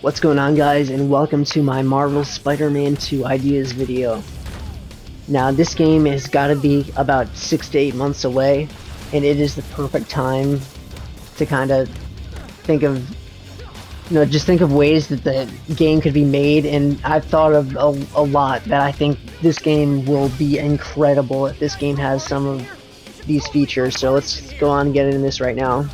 What's going on, guys, and welcome to my Marvel Spider-Man 2 ideas video. Now, this game has got to be about 6 to 8 months away, and it is the perfect time to kind of think of, just think of ways that the game could be made, and I've thought of a lot that I think this game will be incredible if this game has some of these features. So let's go on and get into this right now.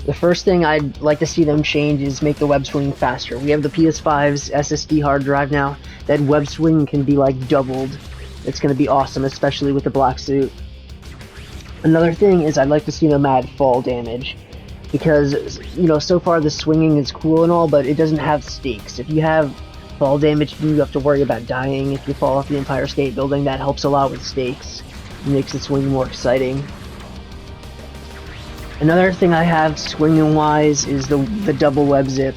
The first thing I'd like to see them change is make the web swing faster. We have the PS5's SSD hard drive now. That web swing can be like doubled. It's going to be awesome, especially with the black suit. Another thing is I'd like to see them add fall damage. Because, so far the swinging is cool and all, but it doesn't have stakes. If you have fall damage, you have to worry about dying. If you fall off the Empire State Building, that helps a lot with stakes. It makes the swing more exciting. Another thing I have swinging wise is the double web zip.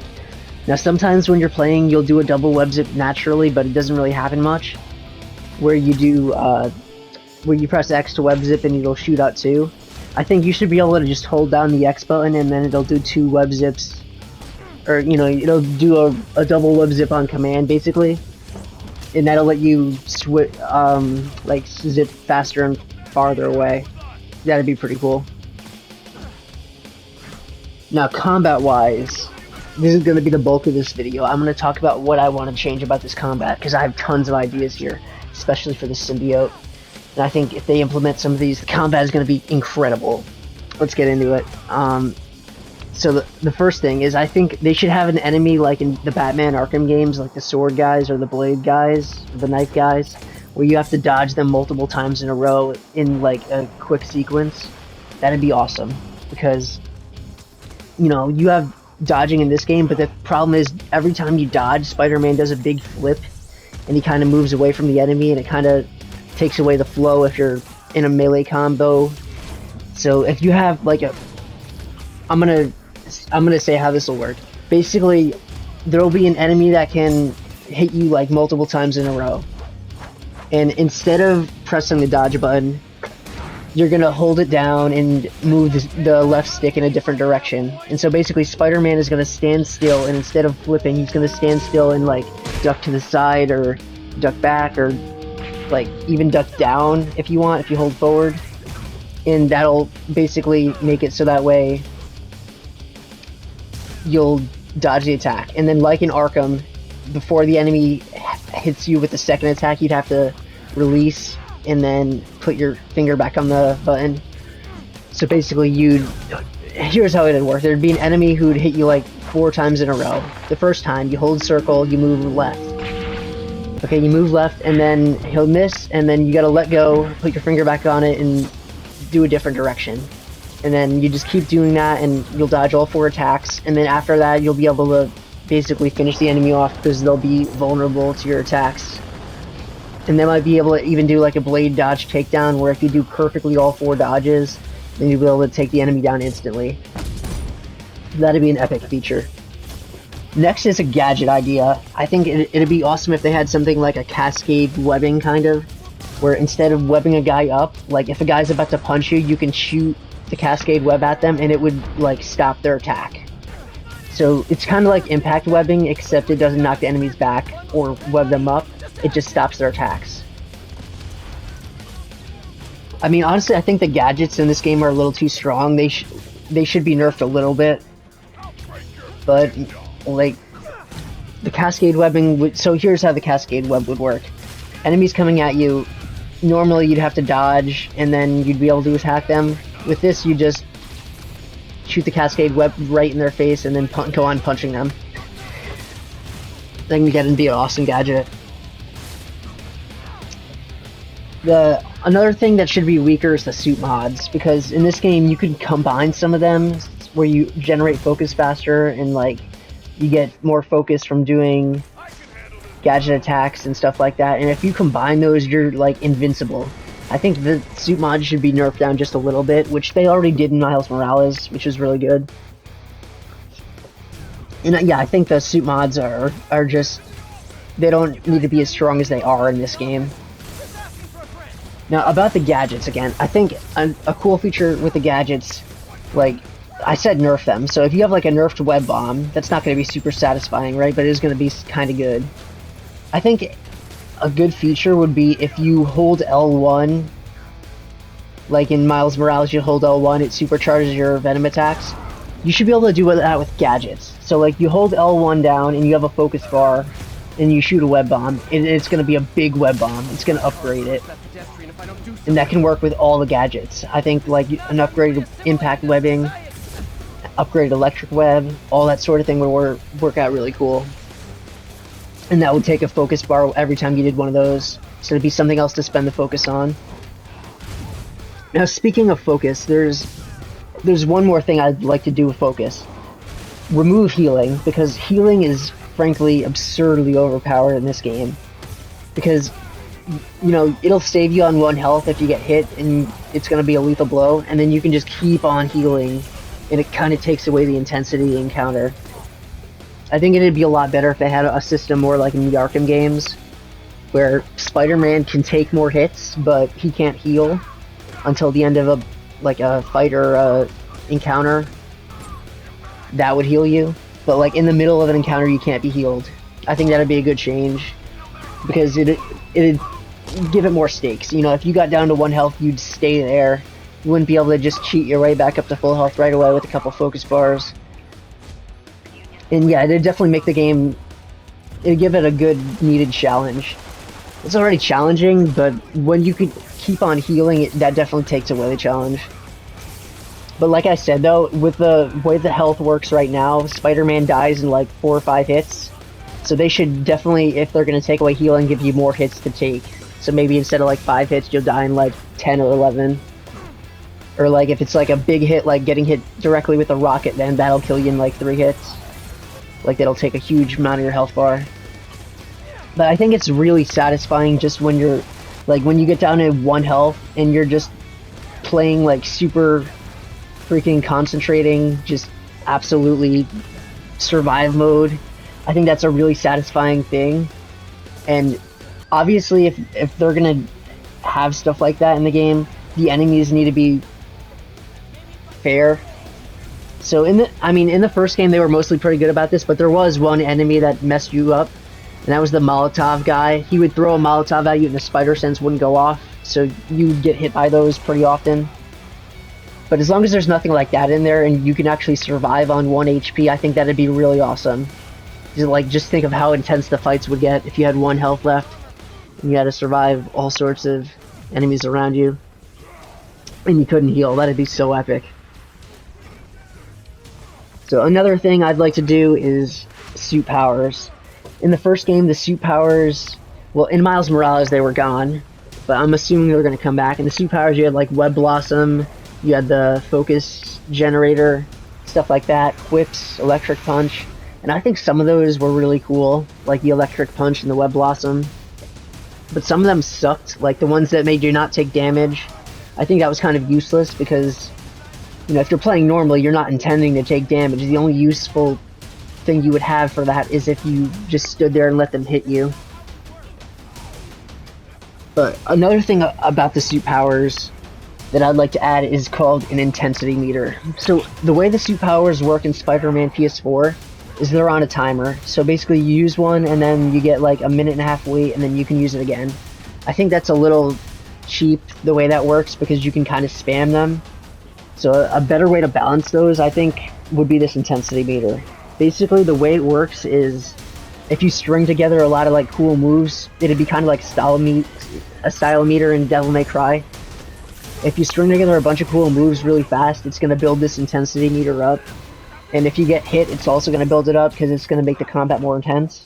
Now sometimes when you're playing you'll do a double web zip naturally, but it doesn't really happen much. Where you press X to web zip and it'll shoot out two. I think you should be able to just hold down the X button and then it'll do two web zips. Or it'll do a double web zip on command basically. And that'll let you zip faster and farther away. That'd be pretty cool. Now, combat-wise, this is going to be the bulk of this video. I'm going to talk about what I want to change about this combat, because I have tons of ideas here, especially for the symbiote. And I think if they implement some of these, the combat is going to be incredible. Let's get into it. So the first thing is I think they should have an enemy like in the Batman Arkham games, like the sword guys or the blade guys, or the knife guys, where you have to dodge them multiple times in a row in like a quick sequence. That'd be awesome, because you have dodging in this game, but the problem is every time you dodge, Spider-Man does a big flip, and he kind of moves away from the enemy, and it kind of takes away the flow if you're in a melee combo. So if you have like I'm gonna say how this will work. Basically, there will be an enemy that can hit you like multiple times in a row, and instead of pressing the dodge button, you're gonna hold it down and move the left stick in a different direction. And so basically Spider-Man is gonna stand still, and instead of flipping, he's gonna stand still and like duck to the side or duck back, or like even duck down if you want, if you hold forward. And that'll basically make it so that way you'll dodge the attack. And then like in Arkham, before the enemy hits you with the second attack, you'd have to release and then put your finger back on the button. So basically here's how it'd work. There'd be an enemy who'd hit you like 4 times in a row. The first time, you hold circle, you move left. Okay, you move left, and then he'll miss, and then you gotta let go, put your finger back on it, and do a different direction. And then you just keep doing that, and you'll dodge all 4 attacks, and then after that, you'll be able to basically finish the enemy off, because they'll be vulnerable to your attacks. And they might be able to even do like a blade dodge takedown, where if you do perfectly all 4 dodges, then you'll be able to take the enemy down instantly. That'd be an epic feature. Next is a gadget idea. I think it'd be awesome if they had something like a cascade webbing kind of, where instead of webbing a guy up, like if a guy's about to punch you, you can shoot the cascade web at them and it would like stop their attack. So it's kind of like impact webbing, except it doesn't knock the enemies back or web them up. It just stops their attacks. I mean, honestly, I think the gadgets in this game are a little too strong. They should be nerfed a little bit. But, like, the cascade webbing so here's how the cascade web would work. Enemies coming at you, normally you'd have to dodge, and then you'd be able to attack them. With this, you just shoot the cascade web right in their face, and then go on punching them. Then you get to be an awesome gadget. Another thing that should be weaker is the suit mods, because in this game you can combine some of them where you generate focus faster, and like you get more focus from doing gadget attacks and stuff like that, and if you combine those, you're like invincible. I think the suit mods should be nerfed down just a little bit, which they already did in Miles Morales, which is really good. And yeah, I think the suit mods are just, they don't need to be as strong as they are in this game. Now, about the gadgets again, I think a cool feature with the gadgets, like I said nerf them. So if you have like a nerfed web bomb, that's not going to be super satisfying, right? But it is going to be kind of good. I think a good feature would be if you hold L1, like in Miles Morales, you hold L1, it supercharges your venom attacks. You should be able to do that with gadgets. So like you hold L1 down and you have a focus bar, and you shoot a web bomb, and it's going to be a big web bomb. It's going to upgrade it. And that can work with all the gadgets. I think like an upgraded impact webbing, upgraded electric web, all that sort of thing would work out really cool. And that would take a focus bar every time you did one of those. So it'd be something else to spend the focus on. Now speaking of focus, there's one more thing I'd like to do with focus. Remove healing, because healing is frankly absurdly overpowered in this game. Because, you know, it'll save you on 1 health if you get hit, and it's going to be a lethal blow, and then you can just keep on healing, and it kind of takes away the intensity of the encounter. I think it'd be a lot better if they had a system more like in the Arkham games, where Spider-Man can take more hits, but he can't heal until the end of a fight or encounter. That would heal you. But like in the middle of an encounter, you can't be healed. I think that'd be a good change, because it'd give it more stakes. You know, if you got down to 1 health, you'd stay there. You wouldn't be able to just cheat your way back up to full health right away with a couple focus bars. And yeah, it'd definitely make the game, it'd give it a good needed challenge. It's already challenging, but when you could keep on healing, that definitely takes away the challenge. But like I said though, with the way the health works right now, Spider-Man dies in like 4 or 5 hits. So they should definitely, if they're going to take away healing, give you more hits to take. So maybe instead of like 5 hits, you'll die in like 10 or 11. Or like if it's like a big hit, like getting hit directly with a rocket, then that'll kill you in like 3 hits. Like that'll take a huge amount of your health bar. But I think it's really satisfying just when you're, like when you get down to 1 health and you're just playing like super freaking concentrating, just absolutely survive mode. I think that's a really satisfying thing. And obviously if they're gonna have stuff like that in the game, the enemies need to be fair. So in the first game they were mostly pretty good about this, but there was one enemy that messed you up, and that was the Molotov guy. He would throw a Molotov at you and the spider sense wouldn't go off, so you would get hit by those pretty often. But as long as there's nothing like that in there and you can actually survive on 1 HP, I think that'd be really awesome. Just think of how intense the fights would get if you had 1 health left and you had to survive all sorts of enemies around you and you couldn't heal. That'd be so epic. So another thing I'd like to do is suit powers. In the first game, the suit powers, well, in Miles Morales they were gone, but I'm assuming they're going to come back. In the suit powers, you had like Web Blossom, you had the focus generator, stuff like that, quips, electric punch, and I think some of those were really cool, like the electric punch and the Web Blossom. But some of them sucked, like the ones that made you not take damage. I think that was kind of useless because, you know, if you're playing normally, you're not intending to take damage. The only useful thing you would have for that is if you just stood there and let them hit you. But another thing about the suit powers that I'd like to add is called an intensity meter. So the way the suit powers work in Spider-Man PS4 is they're on a timer. So basically you use one and then you get like a 1.5 minute wait and then you can use it again. I think that's a little cheap the way that works because you can kind of spam them. So a better way to balance those, I think, would be this intensity meter. Basically the way it works is if you string together a lot of like cool moves, it'd be kind of like a style meter in Devil May Cry. If you string together a bunch of cool moves really fast, it's going to build this intensity meter up. And if you get hit, it's also going to build it up because it's going to make the combat more intense.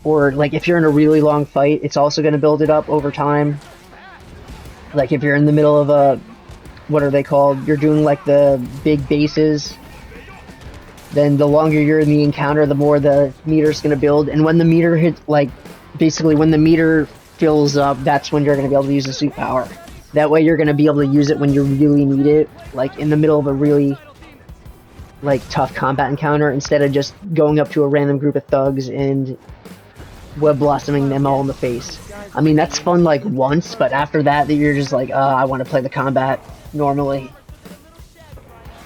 Or like if you're in a really long fight, it's also going to build it up over time. Like if you're in the middle of a, what are they called? You're doing like the big bases. Then the longer you're in the encounter, the more the meter's going to build. And when the meter hits, like basically when the meter fills up, that's when you're going to be able to use the suit power. That way you're going to be able to use it when you really need it, like in the middle of a really like tough combat encounter, instead of just going up to a random group of thugs and web blossoming them all in the face. I mean, that's fun like once, but after that you're just like, I want to play the combat normally.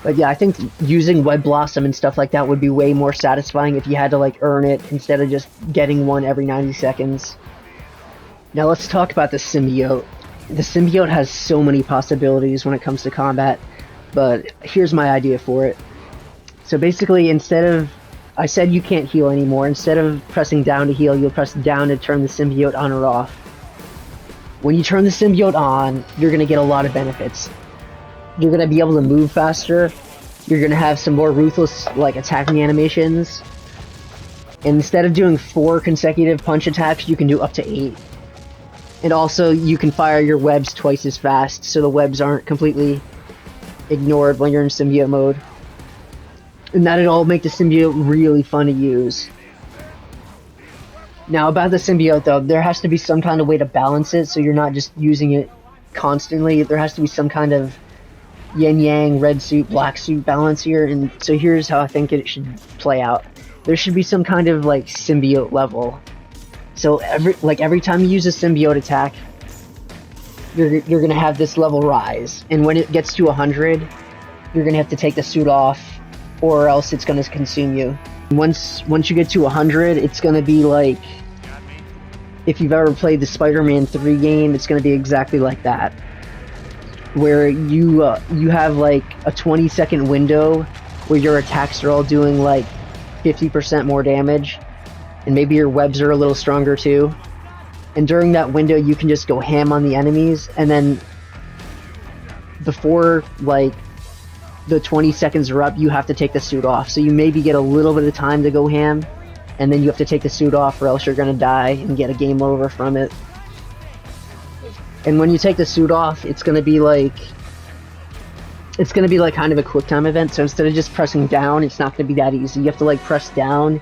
But yeah, I think using Web Blossom and stuff like that would be way more satisfying if you had to like earn it instead of just getting one every 90 seconds. Now let's talk about the Symbiote. The Symbiote has so many possibilities when it comes to combat, but here's my idea for it. So basically, instead of, I said you can't heal anymore, instead of pressing down to heal, you'll press down to turn the Symbiote on or off. When you turn the Symbiote on, you're going to get a lot of benefits. You're going to be able to move faster, you're going to have some more ruthless like attacking animations, and instead of doing 4 consecutive punch attacks, you can do up to 8. And also, you can fire your webs twice as fast, so the webs aren't completely ignored when you're in Symbiote mode. And that'd all make the Symbiote really fun to use. Now, about the Symbiote, though, there has to be some kind of way to balance it, so you're not just using it constantly. There has to be some kind of yin-yang, red suit, black suit balance here, and so here's how I think it should play out. There should be some kind of, like, Symbiote level. So every time you use a Symbiote attack, you're gonna have this level rise, and when it gets to 100, you're gonna have to take the suit off, or else it's gonna consume you. Once you get to 100, it's gonna be like, if you've ever played the Spider-Man 3 game, it's gonna be exactly like that, where you have like a 20-second window where your attacks are all doing like 50% more damage. And maybe your webs are a little stronger too. And during that window, you can just go ham on the enemies, and then before like the 20 seconds are up, you have to take the suit off. So you maybe get a little bit of time to go ham, and then you have to take the suit off, or else you're gonna die and get a game over from it. And when you take the suit off, it's gonna be like kind of a quick time event. So instead of just pressing down, it's not gonna be that easy. You have to like press down,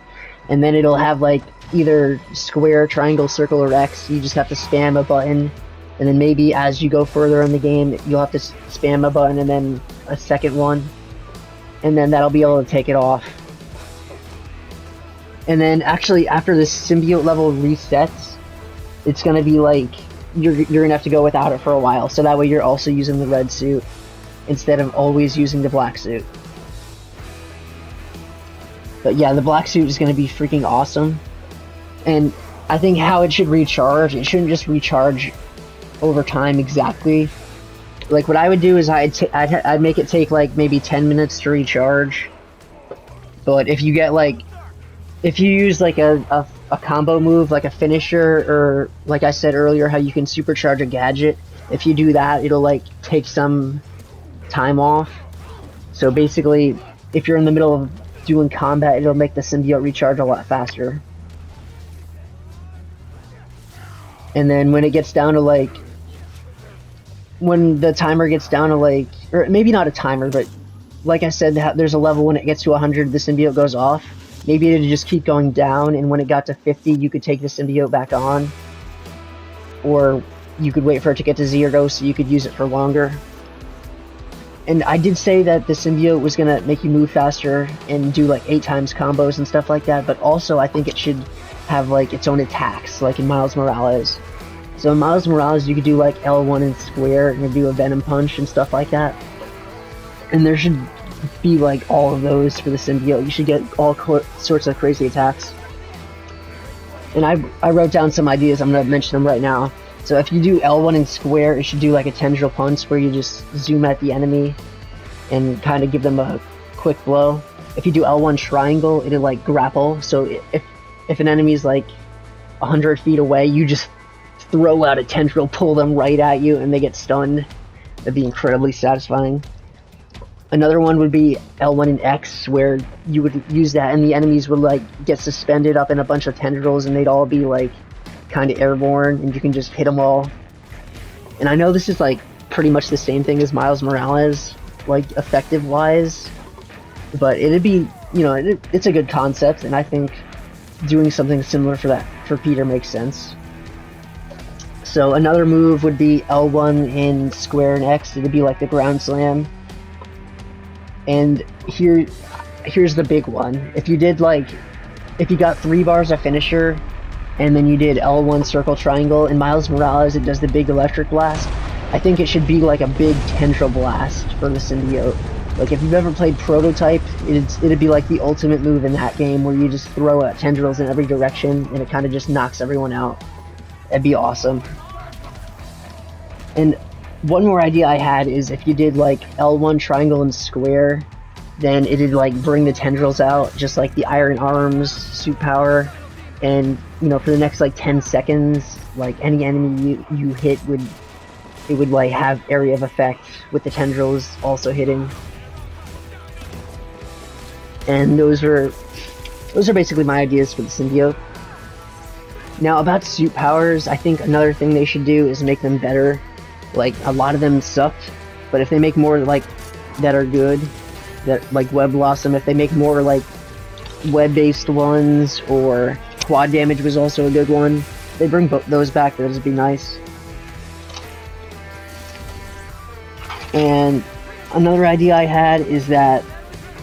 and then it'll have like either square, triangle, circle, or X. You just have to spam a button, and then maybe as you go further in the game, you'll have to spam a button and then a second one, and then that'll be able to take it off. And then actually after this Symbiote level resets, it's gonna be like you're gonna have to go without it for a while, so that way you're also using the red suit instead of always using the black suit. But yeah, the black suit is going to be freaking awesome. And I think how it should recharge, it shouldn't just recharge over time exactly. Like what I would do is I'd make it take like maybe 10 minutes to recharge. But if you get like, if you use like a combo move, like a finisher, or like I said earlier, how you can supercharge a gadget, if you do that, it'll like take some time off. So basically, if you're in the middle of doing combat, it'll make the Symbiote recharge a lot faster. And then when it gets down to like, when the timer gets down to like, or maybe not a timer, but like I said, there's a level when it gets to 100, the Symbiote goes off. Maybe it'd just keep going down, and when it got to 50, you could take the Symbiote back on. Or you could wait for it to get to 0 so you could use it for longer. And I did say that the Symbiote was going to make you move faster and do like 8 times combos and stuff like that, but also I think it should have like its own attacks, like in Miles Morales. So in Miles Morales, you could do like L1 and square and do a Venom Punch and stuff like that. And there should be like all of those for the Symbiote. You should get all sorts of crazy attacks. And I wrote down some ideas, I'm going to mention them right now. So if you do L1 and square, it should do like a tendril punch where you just zoom at the enemy and kind of give them a quick blow. If you do L1 triangle, it'll like grapple. So if an enemy's like 100 feet away, you just throw out a tendril, pull them right at you, and they get stunned. That'd be incredibly satisfying. Another one would be L1 and X, where you would use that and the enemies would like get suspended up in a bunch of tendrils, and they'd all be like kind of airborne, and you can just hit them all. And I know this is like pretty much the same thing as Miles Morales, like effective wise, but it'd be, you know, it's a good concept, and I think doing something similar for that for Peter makes sense. So another move would be L1 in square and X. It'd be like the ground slam. And here's the big one. If you got 3 bars of finisher, and then you did L1 circle triangle, in Miles Morales it does the big electric blast, I think it should be like a big tendril blast for the Symbiote. Like, if you've ever played Prototype, it'd be like the ultimate move in that game where you just throw out tendrils in every direction and it kind of just knocks everyone out. That'd be awesome. And one more idea I had is if you did like L1 triangle and square, then it'd like bring the tendrils out, just like the Iron Arms suit power. And you know, for the next like 10 seconds, like any enemy you hit would like have area of effect with the tendrils also hitting. And those are basically my ideas for the symbiote. Now about suit powers, I think another thing they should do is make them better. Like, a lot of them sucked, but if they make more like that are good, that like Web Blossom, if they make more like web-based ones, or quad damage was also a good one, if they bring those back, that would be nice. And another idea I had is that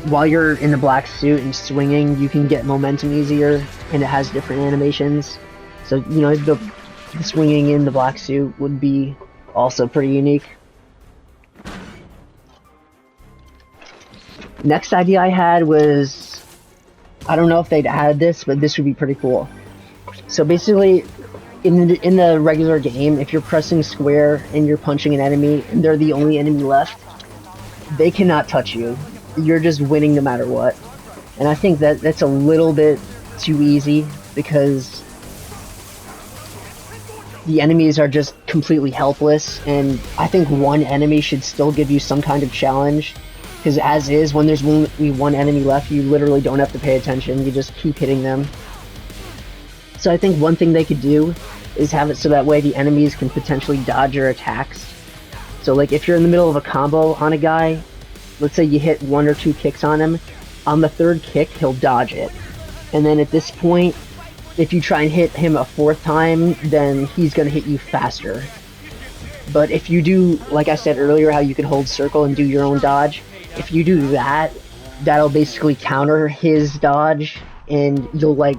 while you're in the black suit and swinging, you can get momentum easier, and it has different animations. So, you know, the swinging in the black suit would be also pretty unique. Next idea I had was, I don't know if they'd add this, but this would be pretty cool. So basically, in the regular game, if you're pressing square and you're punching an enemy, and they're the only enemy left, they cannot touch you. You're just winning no matter what. And I think that's a little bit too easy, because the enemies are just completely helpless, and I think one enemy should still give you some kind of challenge, because as is, when there's only one enemy left, you literally don't have to pay attention, you just keep hitting them. So I think one thing they could do is have it so that way the enemies can potentially dodge your attacks. So like, if you're in the middle of a combo on a guy, let's say you hit 1 or 2 kicks on him, on the 3rd kick, he'll dodge it. And then at this point, if you try and hit him a 4th time, then he's gonna hit you faster. But if you do, like I said earlier, how you can hold circle and do your own dodge, if you do that, that'll basically counter his dodge, and you'll like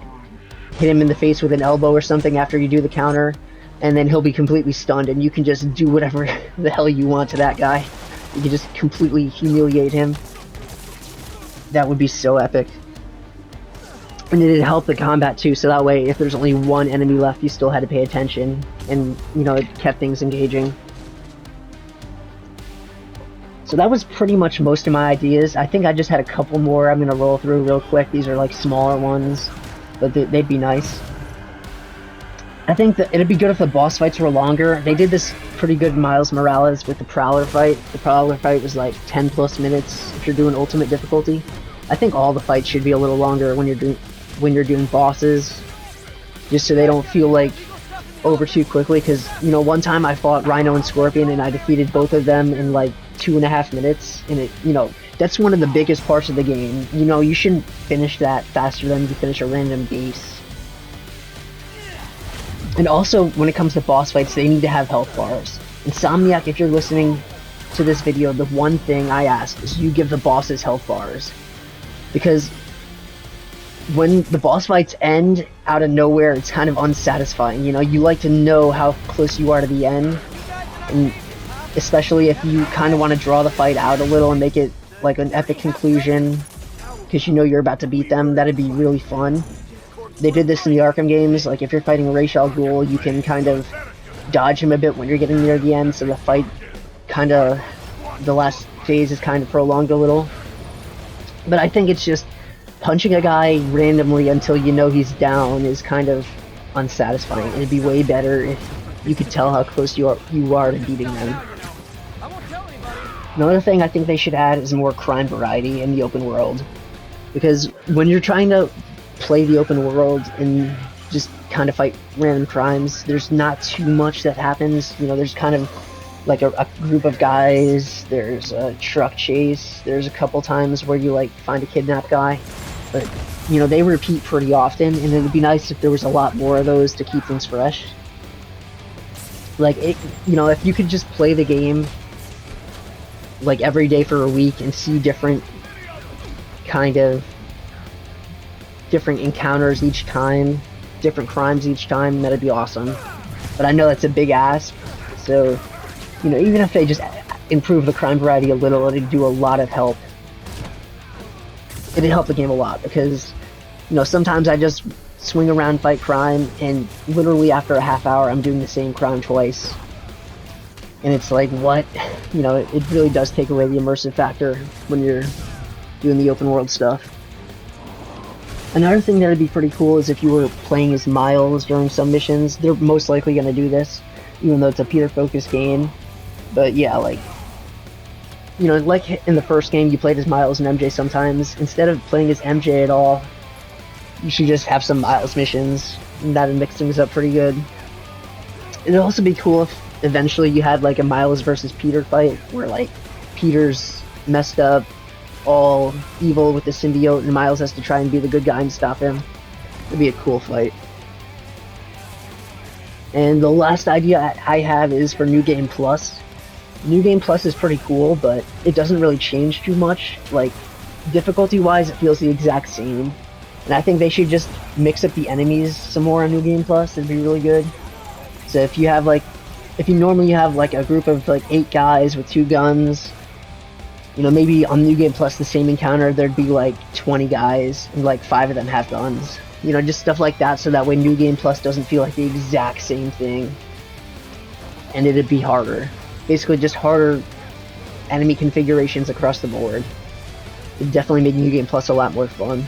hit him in the face with an elbow or something after you do the counter, and then he'll be completely stunned, and you can just do whatever the hell you want to that guy. You can just completely humiliate him. That would be so epic. And it'd help the combat too, so that way if there's only one enemy left, you still had to pay attention, and you know, it kept things engaging. So that was pretty much most of my ideas. I think I just had a couple more I'm gonna roll through real quick. These are like smaller ones, but they'd be nice. I think that it'd be good if the boss fights were longer. They did this pretty good in Miles Morales with the Prowler fight. The Prowler fight was like 10 plus minutes if you're doing ultimate difficulty. I think all the fights should be a little longer when you're doing bosses, just so they don't feel like over too quickly, because you know, one time I fought Rhino and Scorpion and I defeated both of them in like 2.5 minutes, and it, you know, that's one of the biggest parts of the game. You know, you shouldn't finish that faster than you finish a random base. And also, when it comes to boss fights, they need to have health bars. Insomniac, if you're listening to this video, the one thing I ask is you give the bosses health bars. Because when the boss fights end out of nowhere, it's kind of unsatisfying. You know, you like to know how close you are to the end. And especially if you kind of want to draw the fight out a little and make it like an epic conclusion, because you know you're about to beat them, that'd be really fun. They did this in the Arkham games. Like, if you're fighting Ra's al Ghul, you can kind of dodge him a bit when you're getting near the end, so the fight kind of, the last phase is kind of prolonged a little. But I think it's just punching a guy randomly until you know he's down is kind of unsatisfying. It'd be way better if you could tell how close you are to beating them. Another thing I think they should add is more crime variety in the open world. Because when you're trying to play the open world and just kind of fight random crimes, there's not too much that happens. You know, there's kind of like a group of guys, there's a truck chase, there's a couple times where you like find a kidnapped guy, but you know, they repeat pretty often, and it would be nice if there was a lot more of those to keep things fresh. Like, it, you know, if you could just play the game like every day for a week and see different encounters each time, different crimes each time, that'd be awesome. But I know that's a big ask, so you know, even if they just improve the crime variety a little, it'd do a lot of help. It'd help the game a lot, because, you know, sometimes I just swing around, fight crime, and literally after a half hour I'm doing the same crime twice. And it's like, what? You know, it really does take away the immersive factor when you're doing the open world stuff. Another thing that would be pretty cool is if you were playing as Miles during some missions. They're most likely going to do this, even though it's a Peter-focused game. But yeah, like, you know, like in the first game, you played as Miles and MJ sometimes. Instead of playing as MJ at all, you should just have some Miles missions, and that would mix things up pretty good. It'd also be cool if eventually you had like a Miles versus Peter fight, where like Peter's messed up, all evil with the symbiote, and Miles has to try and be the good guy and stop him. It'd be a cool fight. And the last idea I have is for New Game Plus. New Game Plus is pretty cool, but it doesn't really change too much. Like, difficulty-wise, it feels the exact same. And I think they should just mix up the enemies some more on New Game Plus. It'd be really good. So if you have like, if you normally have like a group of like 8 guys with 2 guns, you know, maybe on New Game Plus, the same encounter, there'd be like 20 guys, and like 5 of them have guns. You know, just stuff like that, so that way New Game Plus doesn't feel like the exact same thing. And it'd be harder. Basically, just harder enemy configurations across the board. It'd definitely make New Game Plus a lot more fun.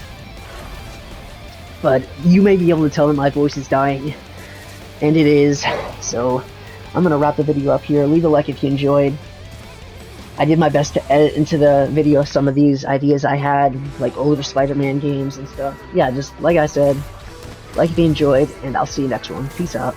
But you may be able to tell that my voice is dying. And it is. So, I'm gonna wrap the video up here. Leave a like if you enjoyed. I did my best to edit into the video some of these ideas I had, like older Spider-Man games and stuff. Yeah, just like I said, like if you enjoyed, and I'll see you next one. Peace out.